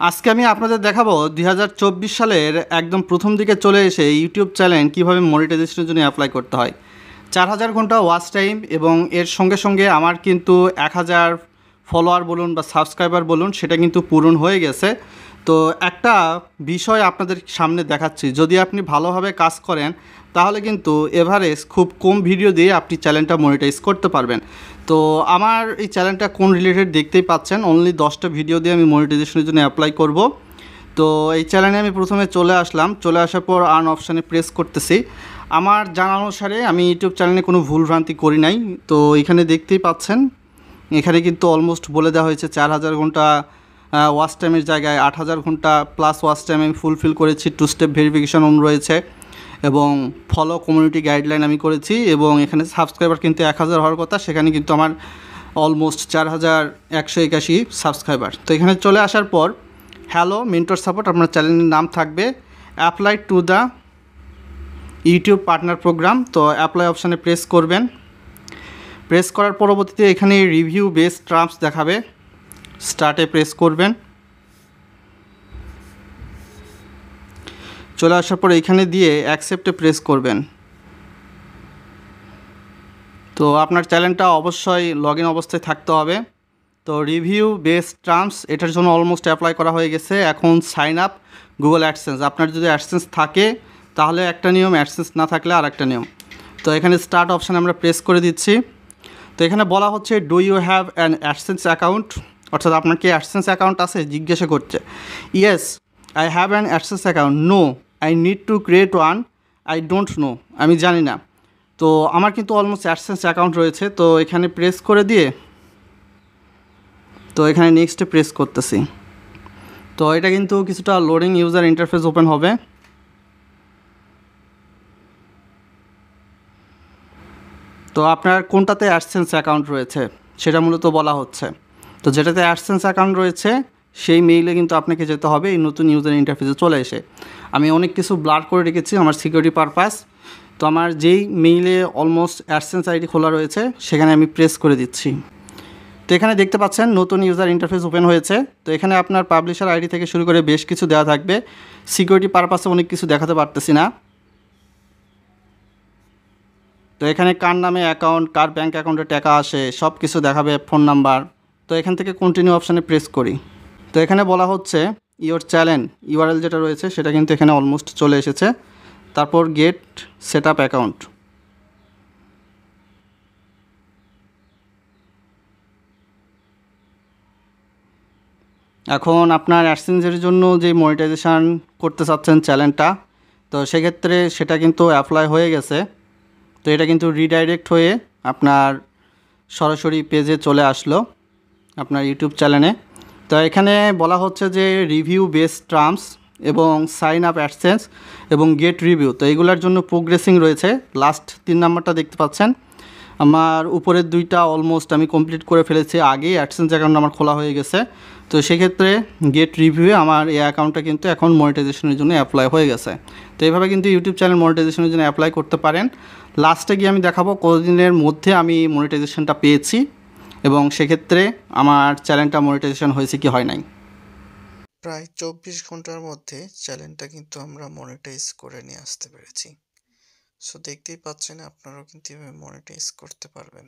আজকে আমি আপনাদের দেখাবো 2024 সালের একদম প্রথম দিকে চলে এসে ইউটিউব চ্যানেল কীভাবে মনিটাইজেশনের জন্য অ্যাপ্লাই করতে হয়। 4000 ঘন্টা ওয়াচ টাইম এবং এর সঙ্গে সঙ্গে আমার কিন্তু 1000 ফলোয়ার বলুন বা সাবস্ক্রাইবার বলুন সেটা কিন্তু পূরণ হয়ে গেছে। তো একটা বিষয় আপনাদের সামনে দেখাচ্ছি, যদি আপনি ভালোভাবে কাজ করেন তাহলে কিন্তু এভারেজ খুব কম ভিডিও দিয়ে আপনি চ্যানেলটা মনিটাইজ করতে পারবেন। তো আমার এই চ্যানেলটা কোন রিলেটেড দেখতেই পাচ্ছেন, অনলি 10টা ভিডিও দিয়ে আমি মনিটাইজেশনের জন্য অ্যাপ্লাই করব। তো এই চ্যানেলে আমি প্রথমে চলে আসলাম, চলে আসার পর আর্ন অপশানে প্রেস করতেছি। আমার জানা অনুসারে আমি ইউটিউব চ্যানেলে কোনো ভুলভ্রান্তি করি নাই। তো এখানে দেখতেই পাচ্ছেন, এখানে কিন্তু অলমোস্ট বলে দেওয়া হয়েছে 4000 ঘন্টা ওয়াচ টাইমের জায়গায় 8000 ঘন্টা প্লাস ওয়াচ টাইম আমি ফুলফিল করেছি। 2 স্টেপ ভেরিফিকেশন অন রয়েছে এবং ফলো কমিউনিটি গাইডলাইন আমি করেছি এবং এখানে সাবস্ক্রাইবার কিন্তু 1000 হওয়ার কথা, সেখানে কিন্তু আমার অলমোস্ট 4181 সাবস্ক্রাইবার। তো এখানে চলে আসার পর হ্যালো মেন্টর সাপোর্ট আপনার চ্যানেলের নাম থাকবে, apply to the YouTube partner program. তো অ্যাপ্লাই অপশানে প্রেস করবেন। প্রেস করার পরবর্তীতে এখানে রিভিউ বেস্ট টার্মস দেখাবে, স্টার্টে প্রেস করবেন। চলে আসার পর এখানে দিয়ে অ্যাকসেপ্টে প্রেস করবেন। তো আপনার চ্যানেলটা অবশ্যই লগ ইন অবস্থায় থাকতে হবে। তো রিভিউ বেস্ট টার্মস এটার জন্য অলমোস্ট অ্যাপ্লাই করা হয়ে গেছে। এখন সাইন আপ গুগল অ্যাডসেন্স, আপনার যদি অ্যাডসেন্স থাকে তাহলে একটা নিয়ম, অ্যাডসেন্স না থাকলে আর একটা নিয়ম। তো এখানে স্টার্ট অপশানে আমরা প্রেস করে দিচ্ছি। তো এখানে বলা হচ্ছে do you have an AdSense account, অর্থাৎ আপনার কি অ্যাডসেন্স অ্যাকাউন্ট আছে জিজ্ঞাসা করছে। Yes I have an AdSense account, no I need to create one, I don't know, আমি জানি না। তো আমার কিন্তু অলমোস্ট অ্যাডসেন্স অ্যাকাউন্ট রয়েছে। তো এখানে প্রেস করে দিয়ে তো এখানে নেক্সটে প্রেস করতেছি। তো এটা কিন্তু কিছুটা লোডিং ইউজার ইন্টারফেস ওপেন হবে। তো আপনার কোনটাতে অ্যাডসেন্স অ্যাকাউন্ট রয়েছে সেটা মূলত বলা হচ্ছে। তো যেটাতে অ্যাডসেন্স অ্যাকাউন্ট রয়েছে সেই মেইলে কিন্তু আপনাকে যেতে হবে এই নতুন ইউজার ইন্টারফেসে চলে এসে। আমি অনেক কিছু ব্লার করে রেখেছি আমার সিকিউরিটি পারপাস। তো আমার যেই মেইলে অলমোস্ট অ্যাডসেন্স আইডি খোলা রয়েছে সেখানে আমি প্রেস করে দিচ্ছি। তো এখানে দেখতে পাচ্ছেন নতুন ইউজার ইন্টারফেস ওপেন হয়েছে। তো এখানে আপনার পাবলিশার আইডি থেকে শুরু করে বেশ কিছু দেওয়া থাকবে। সিকিউরিটি পারপাসে অনেক কিছু দেখাতে পারতেছি না। তো এখানে কার নামে অ্যাকাউন্ট, কার ব্যাঙ্ক অ্যাকাউন্টে টাকা আসে সব কিছু দেখাবে, ফোন নাম্বার। তো এখান থেকে কন্টিনিউ অপশানে প্রেস করি। তো এখানে বলা হচ্ছে ইওর চ্যানেল ইউআরএল যেটা রয়েছে সেটা কিন্তু এখানে অলমোস্ট চলে এসেছে। তারপর গেট সেট আপ অ্যাকাউন্ট। এখন আপনার অ্যাডসেন্সের জন্য যে মনিটাইজেশান করতে চাচ্ছেন চ্যানেলটা, তো সেক্ষেত্রে সেটা কিন্তু অ্যাপ্লাই হয়ে গেছে। তো এটা কিন্তু রিডাইরেক্ট হয়ে আপনার সরাসরি পেজে চলে আসলো আপনার ইউটিউব চ্যানেলে। তো এখানে বলা হচ্ছে যে রিভিউ বেস্ট টার্মস এবং সাইন আপ অ্যাডসেন্স এবং গেট রিভিউ, তো এগুলোর জন্য প্রোগ্রেসিং রয়েছে। লাস্ট 3 নাম্বারটা দেখতে পাচ্ছেন, আমার উপরের 2টা অলমোস্ট আমি কমপ্লিট করে ফেলেছি, আগেই অ্যাডসেন্স অ্যাকাউন্ট আমার খোলা হয়ে গেছে। তো সেক্ষেত্রে গেট রিভিউয়ে আমার এই অ্যাকাউন্টটা কিন্তু এখন মনিটাইজেশনের জন্য অ্যাপ্লাই হয়ে গেছে। তো এইভাবে কিন্তু ইউটিউব চ্যানেল মনিটাইজেশনের জন্য অ্যাপ্লাই করতে পারেন। লাস্টে গিয়ে আমি দেখাবো কতদিনের মধ্যে আমি মনিটাইজেশনটা পেয়েছি এবং সেক্ষেত্রে আমার চ্যানেলটা মনিটাইজেশন হয়েছে কি হয় নাই। প্রায় 24 ঘন্টার মধ্যে চ্যানেলটা কিন্তু আমরা মনিটাইজ করে নিয়ে আসতে পেরেছি। সো দেখতেই পাচ্ছেন আপনারাও কিন্তু এভাবে মনিটাইজ করতে পারবেন।